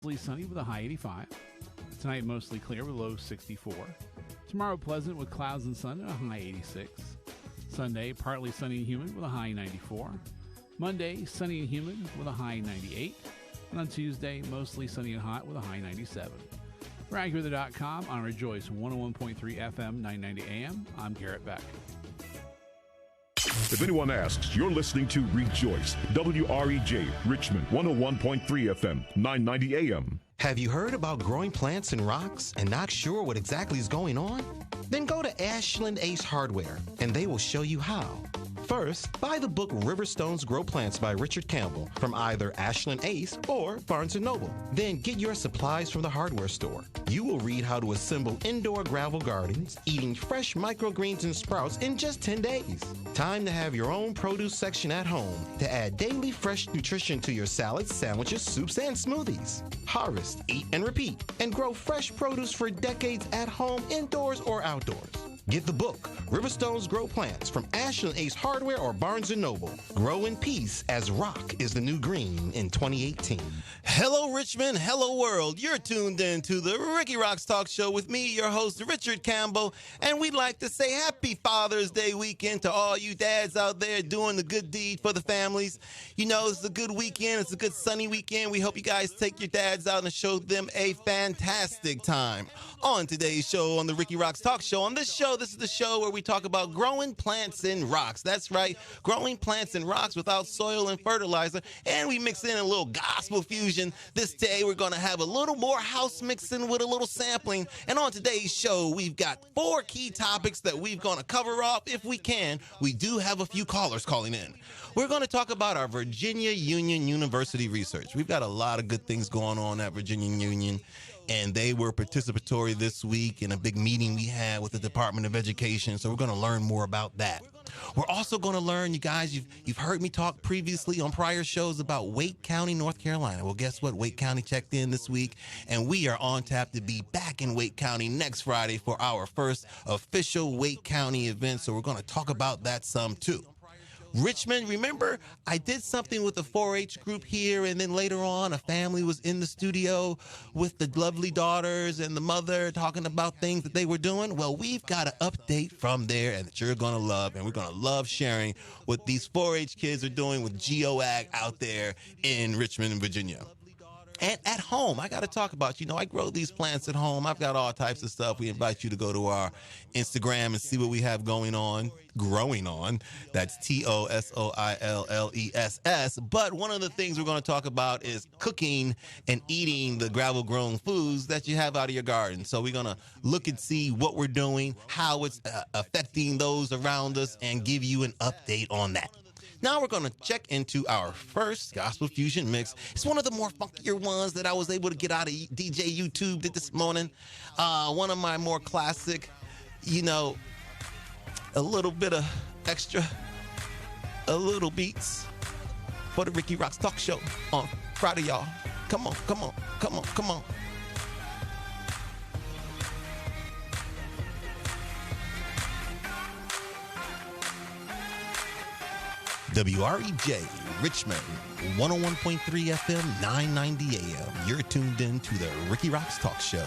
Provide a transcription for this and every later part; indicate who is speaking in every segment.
Speaker 1: Mostly sunny with a high 85. Tonight, mostly clear with a low 64. Tomorrow, pleasant with clouds and sun and a high 86. Sunday, partly sunny and humid with a high 94. Monday, sunny and humid with a high 98. And on Tuesday, mostly sunny and hot with a high 97. For AccuWeather.com on Rejoice 101.3 FM, 990 AM, I'm Garrett Beck.
Speaker 2: If anyone asks, you're listening to Rejoice, WREJ, Richmond 101.3 FM, 990 AM.
Speaker 3: Have you heard about growing plants and rocks and not sure what exactly is going on? Then go to Ashland Ace Hardware and they will show you how. First, buy the book Riverstones Grow Plants by Richard Campbell from either Ashland Ace or Barnes & Noble. Then get your supplies from the hardware store. You will read how to assemble indoor gravel gardens, eating fresh microgreens and sprouts in just 10 days. Time to have your own produce section at home to add daily fresh nutrition to your salads, sandwiches, soups, and smoothies. Harvest, eat, and repeat, and grow fresh produce for decades at home, indoors, or outdoors. Get the book, Riverstones Grow Plants, from Ashland Ace Hardware or Barnes & Noble. Grow in peace as rock is the new green in 2018.
Speaker 4: Hello, Richmond. Hello, world. You're tuned in to the Ricky Rocks Talk Show with me, your host, Richard Campbell. And we'd like to say happy Father's Day weekend to all you dads out there doing the good deed for the families. You know, it's a good weekend. It's a good sunny weekend. We hope you guys take your dads out and show them a fantastic time. On today's show, on the Ricky Rocks Talk Show, on this show, this is the show where we talk about growing plants and rocks. That's right, growing plants and rocks without soil and fertilizer. And we mix in a little gospel fusion. This day, we're going to have a little more house mixing with a little sampling. And on today's show, we've got 4 key topics that we're going to cover off if we can. We do have a few callers calling in. We're going to talk about our Virginia Union University research. We've got a lot of good things going on at Virginia Union. And they were participatory this week in a big meeting we had with the Department of Education. So we're going to learn more about that. We're also going to learn, you guys, you've heard me talk previously on prior shows about Wake County, North Carolina. Well, guess what? Wake County checked in this week, and we are on tap to be back in Wake County next Friday for our first official Wake County event. So we're going to talk about that some too. Richmond, remember I did something with the 4-H group here, and then later on a family was in the studio with the lovely daughters and the mother talking about things that they were doing? Well, we've got an update from there and that you're going to love, and we're going to love sharing what these 4-H kids are doing with GeoAg out there in Richmond, Virginia. And at home, I got to talk about, I grow these plants at home. I've got all types of stuff. We invite you to go to our Instagram and see what we have growing on. That's TOSOILLESS. But one of the things we're going to talk about is cooking and eating the gravel-grown foods that you have out of your garden. So we're going to look and see what we're doing, how it's affecting those around us, and give you an update on that. Now we're going to check into our first Gospel Fusion mix. It's one of the more funkier ones that I was able to get out of DJ YouTube this morning. One of my more classic, a little bit of extra, a little beats for the Ricky Rocks Talk Show on Friday, y'all. Come on, come on, come on, come on. WREJ, Richmond, 101.3 FM, 990 AM. You're tuned in to the Ricky Rocks Talk Show.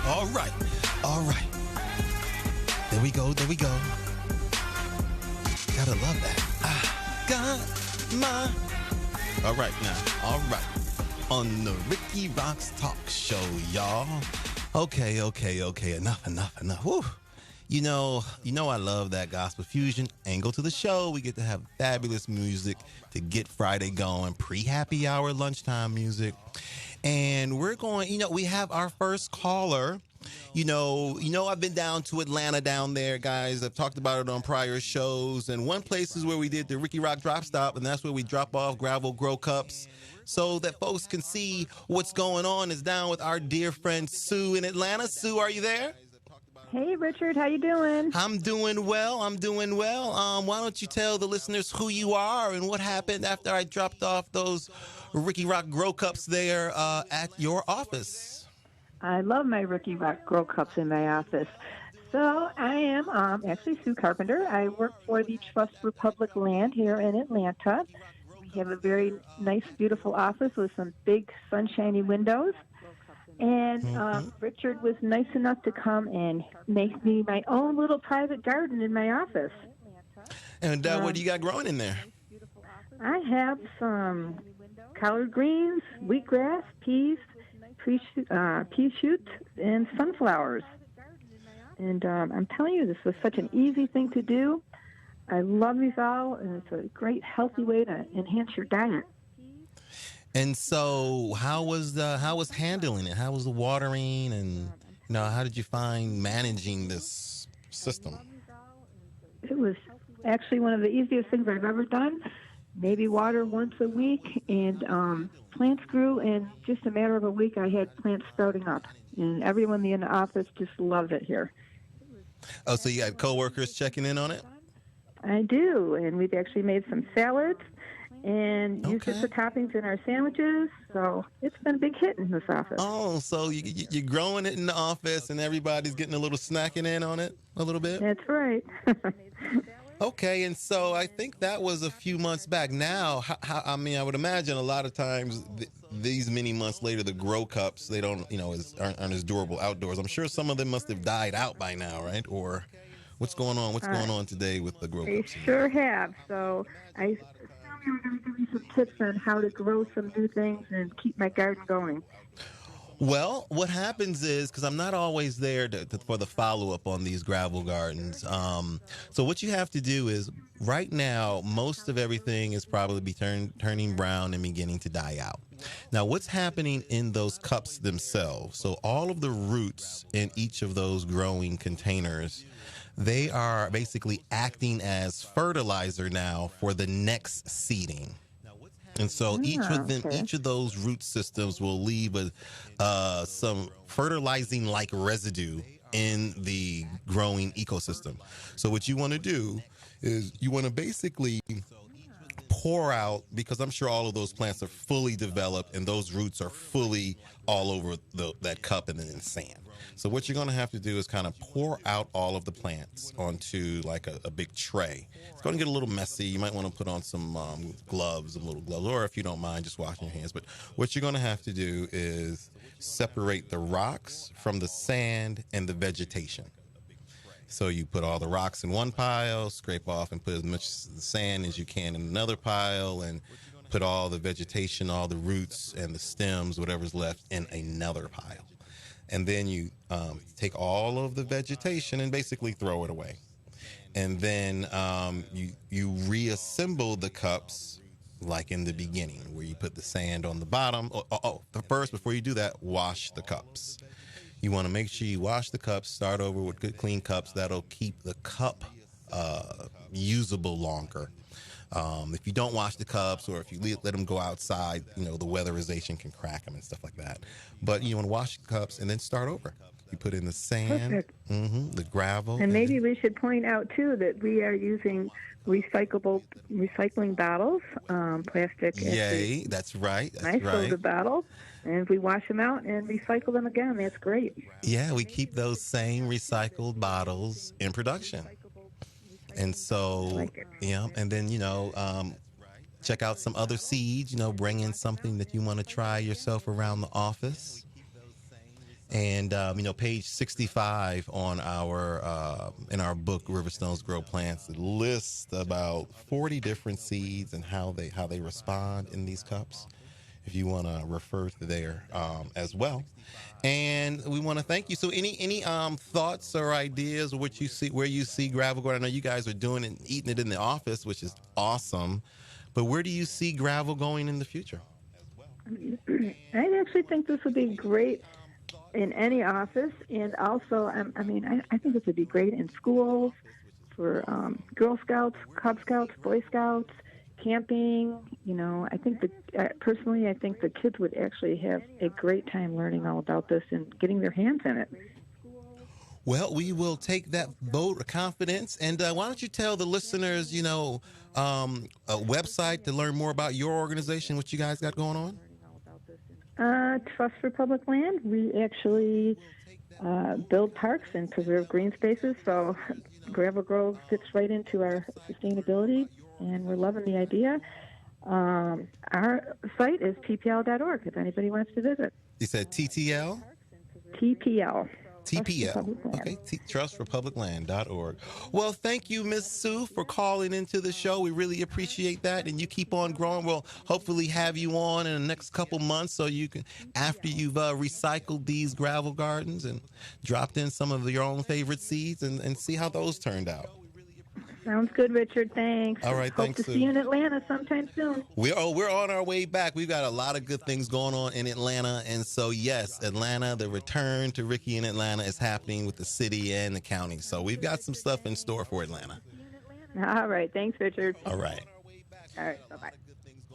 Speaker 4: All right. All right. There we go. There we go. Gotta love that. I got my... All right now. All right. On the Ricky Rocks Talk Show, y'all. Okay. Enough. Woo. You know I love that gospel fusion angle to the show. We get to have fabulous music to get Friday going, pre-happy hour lunchtime music. And we're going, we have our first caller. I've been down to Atlanta down there, guys. I've talked about it on prior shows. And one place is where we did the Ricky Rock Drop Stop, and that's where we drop off gravel grow cups so that folks can see what's going on. Is down with our dear friend Sue in Atlanta. Sue, are you there?
Speaker 5: Hey, Richard. How you doing?
Speaker 4: I'm doing well. Why don't you tell the listeners who you are and what happened after I dropped off those Ricky Rock Grow Cups there at your office?
Speaker 5: I love my Ricky Rock Grow Cups in my office. So I am actually Sue Carpenter. I work for the Trust Republic Land here in Atlanta. We have a very nice, beautiful office with some big, sunshiny windows. And Richard was nice enough to come and make me my own little private garden in my office.
Speaker 4: And what do you got growing in there?
Speaker 5: I have some collard greens, wheatgrass, peas, pea shoots, and sunflowers. And I'm telling you, this was such an easy thing to do. I love these all, and it's a great, healthy way to enhance your diet.
Speaker 4: And so, how was handling it? How was the watering, and how did you find managing this system?
Speaker 5: It was actually one of the easiest things I've ever done. Maybe water once a week, and plants grew. In just a matter of a week, I had plants sprouting up, and everyone in the office just loved it here.
Speaker 4: Oh, so you got coworkers checking in on it?
Speaker 5: I do, and we've actually made some salads and used it for toppings in our sandwiches. So it's been a big hit in this office.
Speaker 4: Oh, so you're growing it in the office, and everybody's getting a little snacking in on it a little bit?
Speaker 5: That's right.
Speaker 4: Okay, and so I think that was a few months back. Now, I would imagine a lot of times these many months later, the grow cups, they don't, aren't as durable outdoors. I'm sure some of them must have died out by now, right? Or what's going on? What's going on today with the grow cups?
Speaker 5: They sure have. So I you were going to give me some tips on how to grow some new things and keep my garden going.
Speaker 4: Well, what happens is, because I'm not always there for the follow-up on these gravel gardens, so what you have to do is, right now, most of everything is probably turning brown and beginning to die out. Now, what's happening in those cups themselves? So all of the roots in each of those growing containers, they are basically acting as fertilizer now for the next seeding. And so each of those root systems will leave some fertilizing-like residue in the growing ecosystem. So what you want to do is you want to basically pour out, because I'm sure all of those plants are fully developed and those roots are fully all over that cup and then in sand. So what you're going to have to do is kind of pour out all of the plants onto like a big tray. It's going to get a little messy. You might want to put on some gloves, or if you don't mind, just washing your hands. But what you're going to have to do is separate the rocks from the sand and the vegetation. So you put all the rocks in one pile, scrape off and put as much sand as you can in another pile, and put all the vegetation, all the roots and the stems, whatever's left, in another pile. And then you take all of the vegetation and basically throw it away. And then you reassemble the cups like in the beginning, where you put the sand on the bottom. First, before you do that, wash the cups. You want to make sure you wash the cups, start over with good clean cups. That'll keep the cup usable longer. If you don't wash the cups, or if you let them go outside, the weatherization can crack them and stuff like that. But you want to wash the cups and then start over. You put in the sand, the gravel.
Speaker 5: And maybe we should point out, too, that we are using recycling bottles, plastic.
Speaker 4: Yay, that's right.
Speaker 5: Nice soda bottle. And if we wash them out and recycle them again, that's great.
Speaker 4: Yeah, we keep those same recycled bottles in production. And so, and then, check out some other seeds, bring in something that you want to try yourself around the office. And, page 65 on our in our book, Riverstones Grow Plants, it lists about 40 different seeds and how they respond in these cups, if you want to refer to there as well. And we want to thank you. So any thoughts or ideas of what you see, where you see gravel growing? I know you guys are doing it, eating it in the office, which is awesome. But where do you see gravel going in the future?
Speaker 5: I actually think this would be great in any office, and also, I think this would be great in schools, for Girl Scouts, Cub Scouts, Boy Scouts, camping. I think personally, I think the kids would actually have a great time learning all about this and getting their hands in it.
Speaker 4: Well, we will take that vote of confidence. And why don't you tell the listeners, a website to learn more about your organization, what you guys got going on?
Speaker 5: Trust for Public Land. We actually build parks and preserve green spaces, so Gravel Grove fits right into our sustainability, and we're loving the idea. Our site is ppl.org if anybody wants to visit.
Speaker 4: You said TTL?
Speaker 5: TPL.
Speaker 4: TPL. Okay, trustforpublicland.org. Well, thank you, Miss Sue, for calling into the show. We really appreciate that, and you keep on growing. We'll hopefully have you on in the next couple months so you can, after you've recycled these gravel gardens and dropped in some of your own favorite seeds and see how those turned out.
Speaker 5: Sounds good, Richard. Thanks.
Speaker 4: All right, thanks,
Speaker 5: Hope to
Speaker 4: Sue.
Speaker 5: see you in Atlanta sometime soon.
Speaker 4: We're on our way back. We've got a lot of good things going on in Atlanta. And so, yes, Atlanta, the return to Ricky in Atlanta is happening with the city and the county. So we've got some stuff in store for Atlanta.
Speaker 5: All right. Thanks, Richard.
Speaker 4: All right.
Speaker 5: All right. Bye-bye.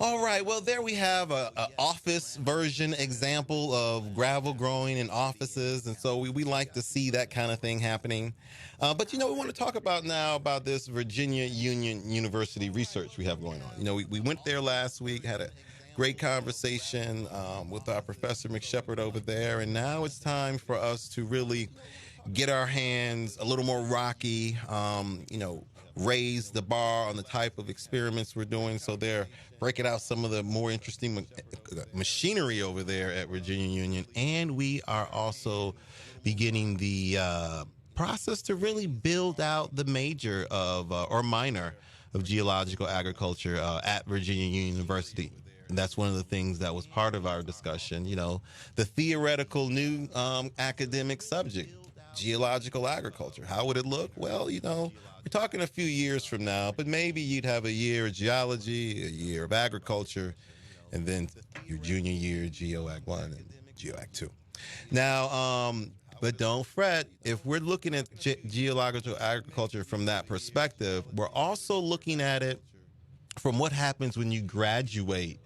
Speaker 4: All right, well, there we have a office version example of gravel growing in offices, and so we like to see that kind of thing happening. But, we want to talk about this Virginia Union University research we have going on. We went there last week, had a great conversation with our Professor McShepard over there, and now it's time for us to really get our hands a little more rocky, raise the bar on the type of experiments we're doing. So they're breaking out some of the more interesting machinery over there at Virginia Union. And we are also beginning the process to really build out the major of or minor of geological agriculture at Virginia Union University. And that's one of the things that was part of our discussion, the theoretical new academic subject, geological agriculture. How would it look? Well, we're talking a few years from now, but maybe you'd have a year of geology, a year of agriculture, and then your junior year, GeoAg 1 and GeoAg 2. Now, but don't fret. If we're looking at geological agriculture from that perspective, we're also looking at it from what happens when you graduate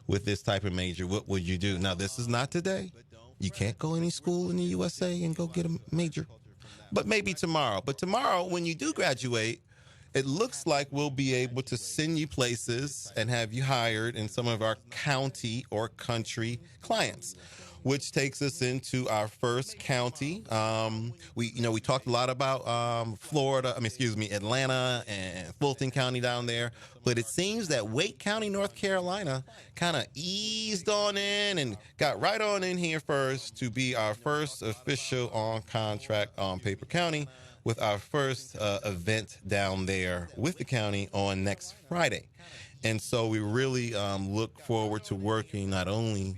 Speaker 4: with this type of major. What would you do? Now, this is not today. You can't go any school in the USA and go get a major. But maybe tomorrow. But tomorrow, when you do graduate, it looks like we'll be able to send you places and have you hired in some of our county or country clients, which takes us into our first county. We talked a lot about Atlanta and Fulton County down there, but it seems that Wake County, North Carolina, kind of eased on in and got right on in here first to be our first official on contract on Paper County with our first event down there with the county on next Friday. And so we really look forward to working not only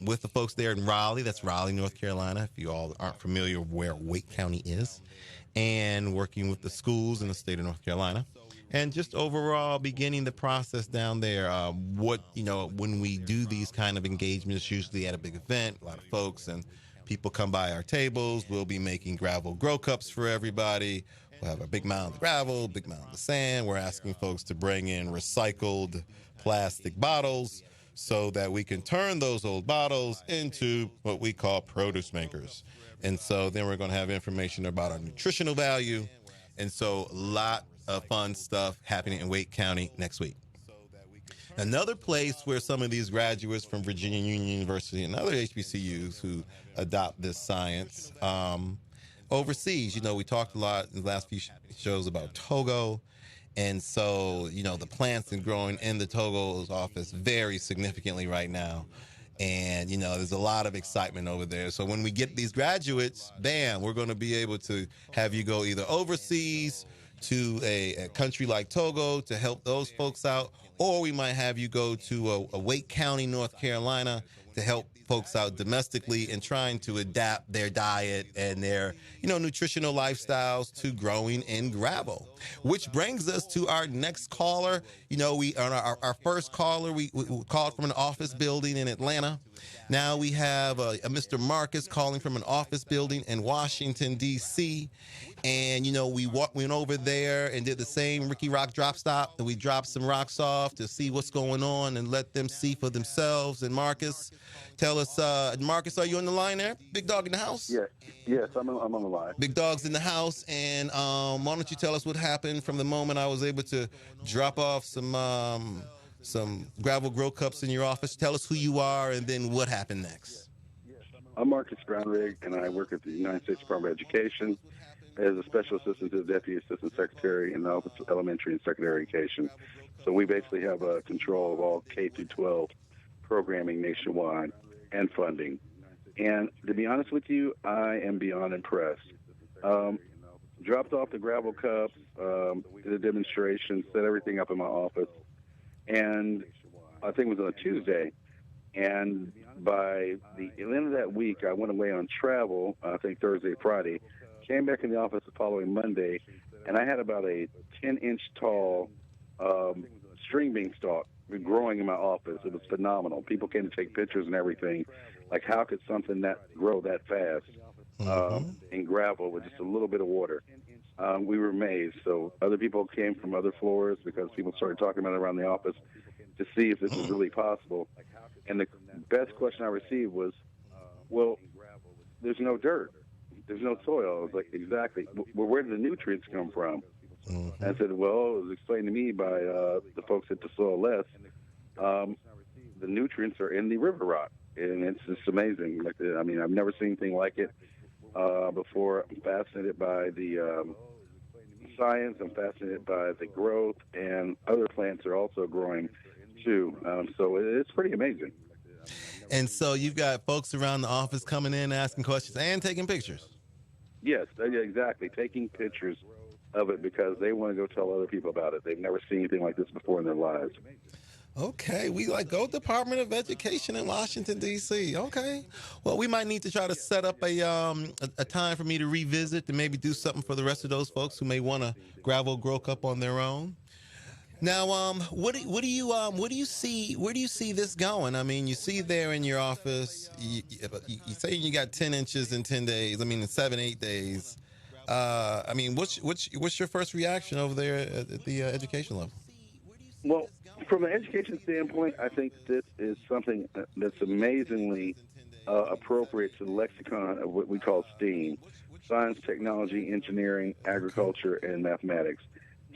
Speaker 4: with the folks there in Raleigh, that's Raleigh, North Carolina, if you all aren't familiar with where Wake County is, and working with the schools in the state of North Carolina, and just overall beginning the process down there. When we do these kind of engagements, usually at a big event, a lot of folks and people come by our tables. We'll be making gravel grow cups for everybody. We'll have a big mound of gravel, big mound of sand. We're asking folks to bring in recycled plastic bottles so that we can turn those old bottles into what we call produce makers. And so then we're going to have information about our nutritional value. And so a lot of fun stuff happening in Wake County next week. Another place where some of these graduates from Virginia Union University and other HBCUs who adopt this science overseas, we talked a lot in the last few shows about Togo. And so, the plants and growing in the Togo's office vary significantly right now. And, there's a lot of excitement over there. So when we get these graduates, bam, we're going to be able to have you go either overseas to a country like Togo to help those folks out, or we might have you go to a Wake County, North Carolina, to help folks out domestically and trying to adapt their diet and their, nutritional lifestyles to growing in gravel. Which brings us to our next caller. We on our first caller, we called from an office building in Atlanta. Now we have a Mr. Marcus calling from an office building in Washington, D.C., and, we went over there and did the same Ricky Rock drop stop, and we dropped some rocks off to see what's going on and let them see for themselves. And Marcus, tell us, Marcus, are you on the line there? Big Dog in the house?
Speaker 6: Yes, I'm on the line.
Speaker 4: Big Dog's in the house, and why don't you tell us what happened from the moment I was able to drop off some gravel grow cups in your office? Tell us who you are and then what happened next.
Speaker 6: I'm Marcus Brownrigg, and I work at the United States Department of Education as a special assistant to the Deputy Assistant Secretary in the Office of Elementary and Secondary Education. So we basically have control of all K through 12 programming nationwide and funding. And to be honest with you, I am beyond impressed. Dropped off the gravel cups, did a demonstration, set everything up in my office, and I think it was on a Tuesday. And by the end of that week, I went away on travel, I think Thursday, Friday, came back in the office the following Monday, and I had about a 10-inch tall string bean stalk growing in my office. It was phenomenal. People came to take pictures and everything. Like, how could something that grow that fast in gravel with just a little bit of water? We were amazed. So other people came from other floors because people started talking about it around the office to see if this was really possible. And the best question I received was, well, there's no dirt. There's no soil. I was like, exactly. Well, where do the nutrients come from? And I said, well, it was explained to me by the folks at the Soil Less. The nutrients are in the river rock, and it's just amazing. I've never seen anything like it before. I'm fascinated by the science. I'm fascinated by the growth, and other plants are also growing too. So it's pretty amazing.
Speaker 4: And so you've got folks around the office coming in, asking questions, and taking pictures.
Speaker 6: Yes, exactly. Taking pictures of it because they want to go tell other people about it. They've never seen anything like this before in their lives.
Speaker 4: Okay, we go Department of Education in Washington, D.C. Okay. Well, we might need to try to set up a time for me to revisit and maybe do something for the rest of those folks who may want to gravel grow cup on their own. Now, what do you see? Where do you see this going? I mean, you see there in your office, you say you got 10 inches in 10 days. I mean, in 7-8 days. What's your first reaction over there at the education level?
Speaker 6: Well, from an education standpoint, I think this is something that's amazingly appropriate to the lexicon of what we call STEAM: science, technology, engineering, agriculture, and mathematics.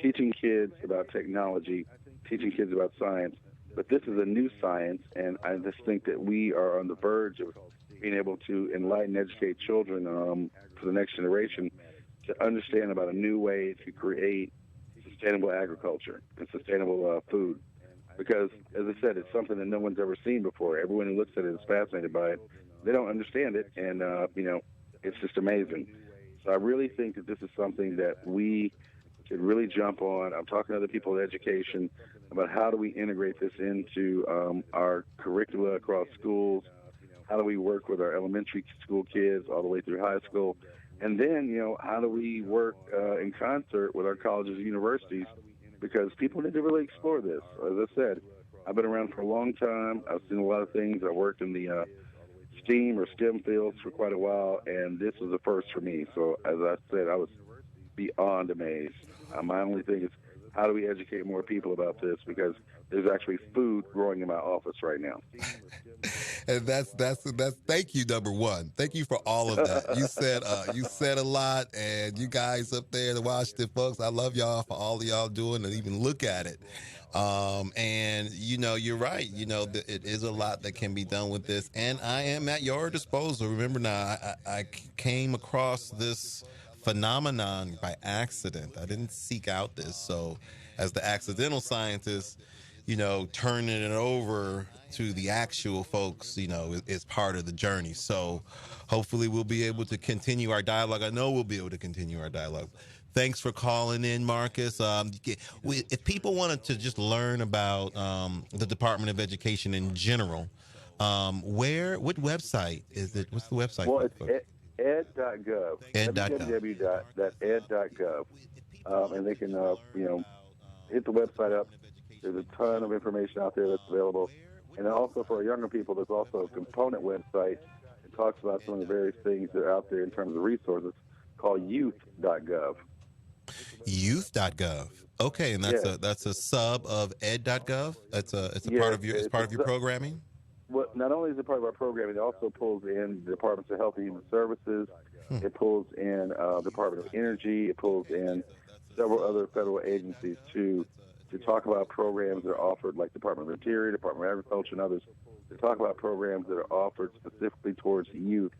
Speaker 6: Teaching kids about technology, teaching kids about science, but this is a new science, and I just think that we are on the verge of being able to enlighten, educate children for the next generation to understand about a new way to create sustainable agriculture and sustainable food. Because, as I said, it's something that no one's ever seen before. Everyone who looks at it is fascinated by it. They don't understand it, and, it's just amazing. So I really think that this is something that we could really jump on. I'm talking to other people in education about how do we integrate this into our curricula across schools. How do we work with our elementary school kids all the way through high school? And then, how do we work in concert with our colleges and universities? Because people need to really explore this. As I said, I've been around for a long time. I've seen a lot of things. I worked in the STEAM or STEM fields for quite a while, and this was a first for me. So, as I said, I was beyond amazed. My only thing is, how do we educate more people about this? Because there's actually food growing in my office right now.
Speaker 4: And that's thank you, number one. Thank you for all of that. You said a lot, and you guys up there, the Washington folks, I love y'all for all of y'all doing and even look at it. And you're right. It is a lot that can be done with this, and I am at your disposal. Remember now, I came across this phenomenon by accident. I didn't seek out this. So as the accidental scientist, turning it over to the actual folks, is part of the journey. So hopefully we'll be able to continue our dialogue. I know we'll be able to continue our dialogue. Thanks for calling in, Marcus. If people wanted to just learn about the Department of Education in general, what website is it? What's the website?
Speaker 6: Well, it's ed.gov. www.ed.gov. And they can, hit the website up. There's a ton of information out there that's available. And then also for our younger people, there's also a component website that talks about some of the various things that are out there in terms of resources called youth.gov.
Speaker 4: Youth.gov. Okay, and that's a sub of ed.gov. It's part of your programming.
Speaker 6: Well, not only is it part of our programming, it also pulls in the Departments of Health and Human Services. It pulls in the Department of Energy. It pulls in several other federal agencies to talk about programs that are offered, like Department of Interior, Department of Agriculture, and others, to talk about programs that are offered specifically towards youth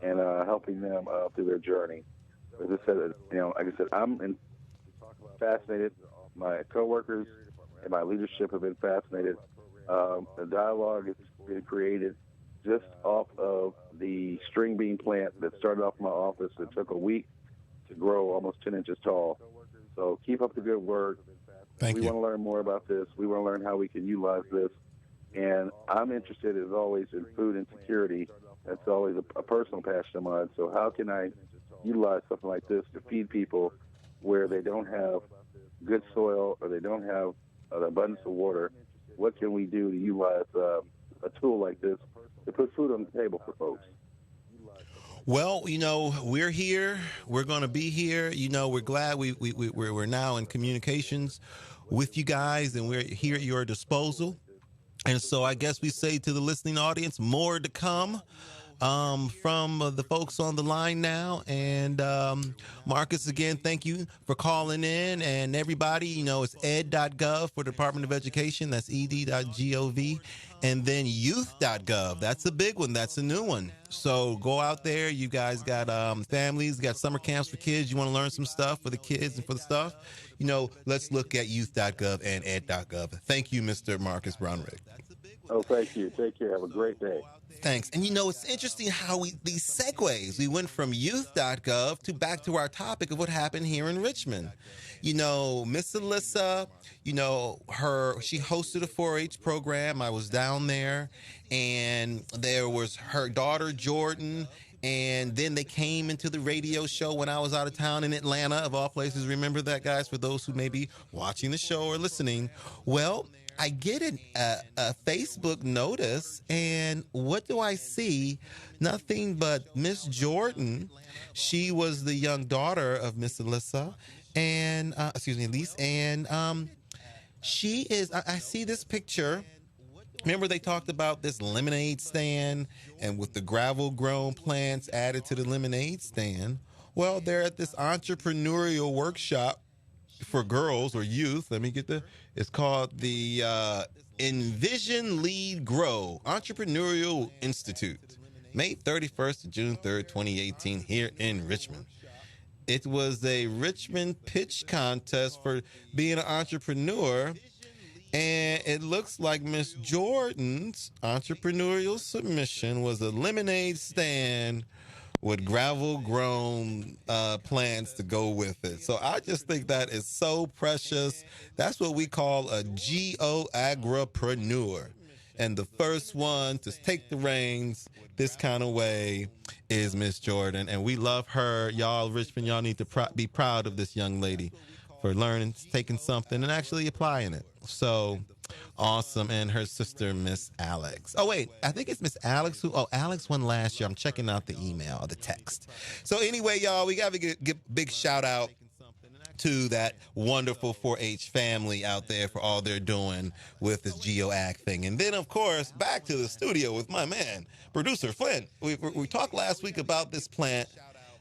Speaker 6: and helping them through their journey. As I said, like I said, I'm fascinated. My coworkers and my leadership have been fascinated. The dialogue has been created just off of the string bean plant that started off in my office. It took a week to grow almost 10 inches tall. So keep up the good work.
Speaker 4: Thank you.
Speaker 6: We want to learn more about this. We want to learn how we can utilize this. And I'm interested, as always, in food insecurity. That's always a personal passion of mine. So how can I utilize something like this to feed people where they don't have good soil or they don't have an abundance of water? What can we do to utilize a tool like this to put food on the table for folks?
Speaker 4: Well, we're here. We're going to be here. We're glad we're now in communications with you guys, and we're here at your disposal. And so I guess we say to the listening audience, more to come from the folks on the line now. And Marcus, again, thank you for calling in. And everybody, it's ed.gov for the Department of Education. That's ed.gov. And then youth.gov. That's a big one. That's a new one. So go out there. You guys got families, got summer camps for kids. You want to learn some stuff for the kids and for the stuff. Let's look at youth.gov and ed.gov. Thank you, Mr. Marcus Brownrigg.
Speaker 6: Oh, thank you. Take care. Have a great day.
Speaker 4: Thanks. And it's interesting how these segues, we went from youth.gov to back to our topic of what happened here in Richmond. Miss Alyssa, she hosted a 4-H program. I was down there, and there was her daughter, Jordan, and then they came into the radio show when I was out of town in Atlanta, of all places. Remember that, guys, for those who may be watching the show or listening. Well, I get a Facebook notice, and what do I see? Nothing but Miss Jordan. She was the young daughter of Miss Alyssa, and Elise, and she is. I see this picture. Remember, they talked about this lemonade stand, and with the gravel-grown plants added to the lemonade stand. Well, they're at this entrepreneurial workshop for girls or youth. It's called the Envision Lead Grow Entrepreneurial Institute, May 31st to June 3rd, 2018, here in Richmond. It was a Richmond pitch contest for being an entrepreneur, and it looks like Miss Jordan's entrepreneurial submission was a lemonade stand with gravel-grown plants to go with it. So I just think that is so precious. That's what we call a geo-agripreneur. And the first one to take the reins this kind of way is Miss Jordan. And we love her. Y'all, Richmond, y'all need to be proud of this young lady for learning, taking something, and actually applying it. So awesome. And her sister, Miss Alex. Oh, wait, I think it's Miss Alex Alex won last year. I'm checking out the email, the text. So anyway, y'all, we got to give big shout out to that wonderful 4-H family out there for all they're doing with this GeoAg thing. And then, of course, back to the studio with my man, producer Flint. We talked last week about this plant.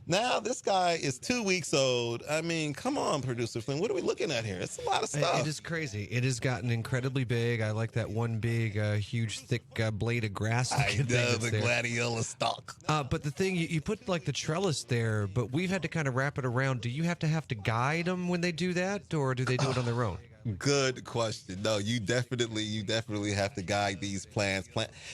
Speaker 4: Now this guy is 2 weeks old. I mean, come on, producer Flynn. What are we looking at here? It's a lot of stuff.
Speaker 7: It is crazy. It has gotten incredibly big. I like that one big, huge, thick blade of grass.
Speaker 4: I know, the gladiola stalk.
Speaker 7: But the thing, you put like the trellis there, but we've had to kind of wrap it around. Do you have to guide them when they do that, or do they do it on their own?
Speaker 4: Good question. No, you definitely have to guide these plants,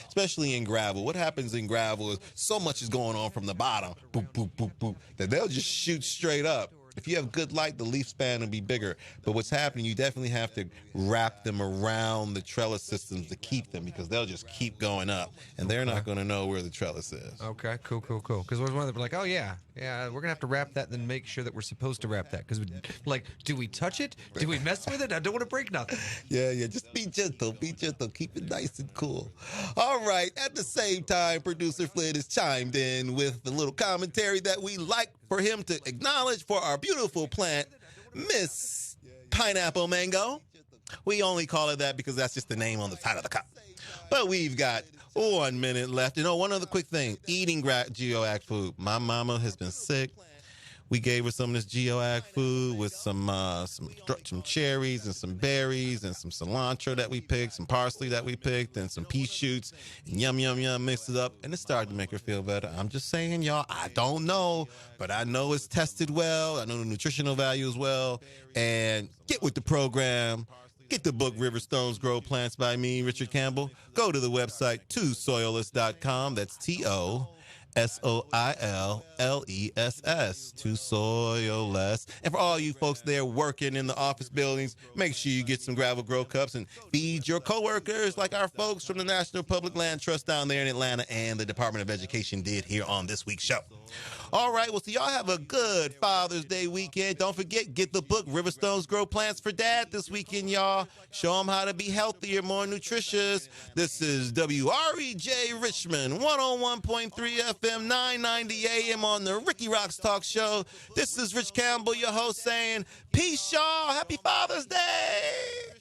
Speaker 4: especially in gravel. What happens in gravel is so much is going on from the bottom, boop, boop, boop, boop, that they'll just shoot straight up. If you have good light, the leaf span will be bigger. But what's happening, you definitely have to wrap them around the trellis systems to keep them, because they'll just keep going up, and they're not going to know where the trellis is.
Speaker 7: Okay, cool. Because I was wondering, like, oh, yeah, we're going to have to wrap that and then make sure that we're supposed to wrap that. Because, like, do we touch it? Do we mess with it? I don't want to break nothing.
Speaker 4: Yeah, just be gentle. Keep it nice and cool. All right, at the same time, producer Flynn has chimed in with the little commentary that we like for him to acknowledge for our beautiful plant, Miss Pineapple Mango. We only call it that because that's just the name on the side of the cup. But we've got 1 minute left. One other quick thing. Eating GeoAg food. My mama has been sick. We gave her some of this GeoAg food with some cherries and some berries and some cilantro that we picked, some parsley that we picked, and some pea shoots. And yum, mixed it up, and it started to make her feel better. I'm just saying, y'all, I don't know, but I know it's tested well. I know the nutritional value as well. And get with the program. Get the book Riverstones Grow Plants by me, Richard Campbell. Go to the website twosoilless.com. That's TOSOILLESS, To Soil Less. And for all you folks there working in the office buildings, make sure you get some gravel grow cups and feed your coworkers like our folks from the National Public Land Trust down there in Atlanta and the Department of Education did here on this week's show. All right, well, so y'all have a good Father's Day weekend. Don't forget, get the book Riverstones Grow Plants for Dad this weekend, y'all. Show them how to be healthier, more nutritious. This is WREJ Richmond, 101.3 FM, 990 AM on the Ricky Rocks Talk Show. This is Rich Campbell, your host, saying, peace, y'all. Happy Father's Day.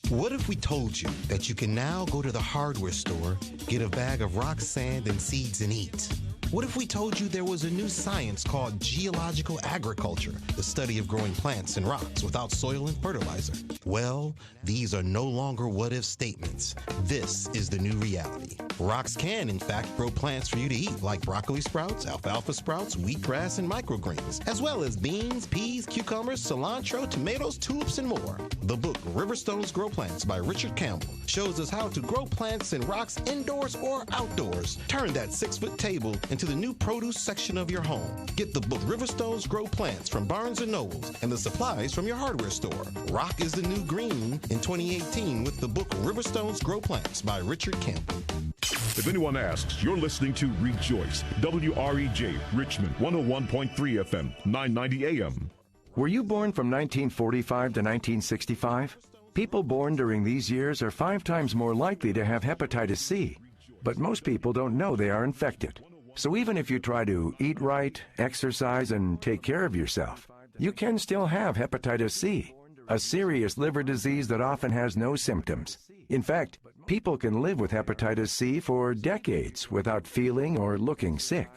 Speaker 3: What if we told you that you can now go to the hardware store, get a bag of rock sand and seeds and eat? What if we told you there was a new science called geological agriculture, the study of growing plants and rocks without soil and fertilizer? Well, these are no longer what-if statements. This is the new reality. Rocks can, in fact, grow plants for you to eat, like broccoli sprouts, alfalfa sprouts, wheatgrass, and microgreens, as well as beans, peas, cucumbers, cilantro, tomatoes, tulips, and more. The book Riverstones Grow Plants by Richard Campbell shows us how to grow plants and rocks indoors or outdoors. Turn that 6-foot table into the new produce section of your home. Get the book Riverstones Grow Plants from Barnes & Nobles and the supplies from your hardware store. Rock is the new green in 2018 with the book Riverstones Grow Plants by Richard Campbell.
Speaker 2: If anyone asks, you're listening to Rejoice, WREJ, Richmond, 101.3 FM, 990 AM.
Speaker 8: Were you born from 1945 to 1965? People born during these years are 5 times more likely to have hepatitis C, but most people don't know they are infected. So even if you try to eat right, exercise, and take care of yourself, you can still have hepatitis C, a serious liver disease that often has no symptoms. In fact, people can live with hepatitis C for decades without feeling or looking sick.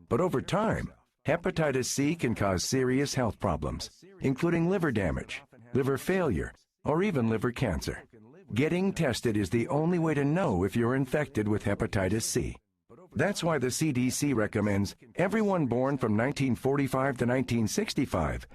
Speaker 8: But over time, hepatitis C can cause serious health problems, including liver damage, liver failure, or even liver cancer. Getting tested is the only way to know if you're infected with hepatitis C. That's why the CDC recommends everyone born from 1945 to 1965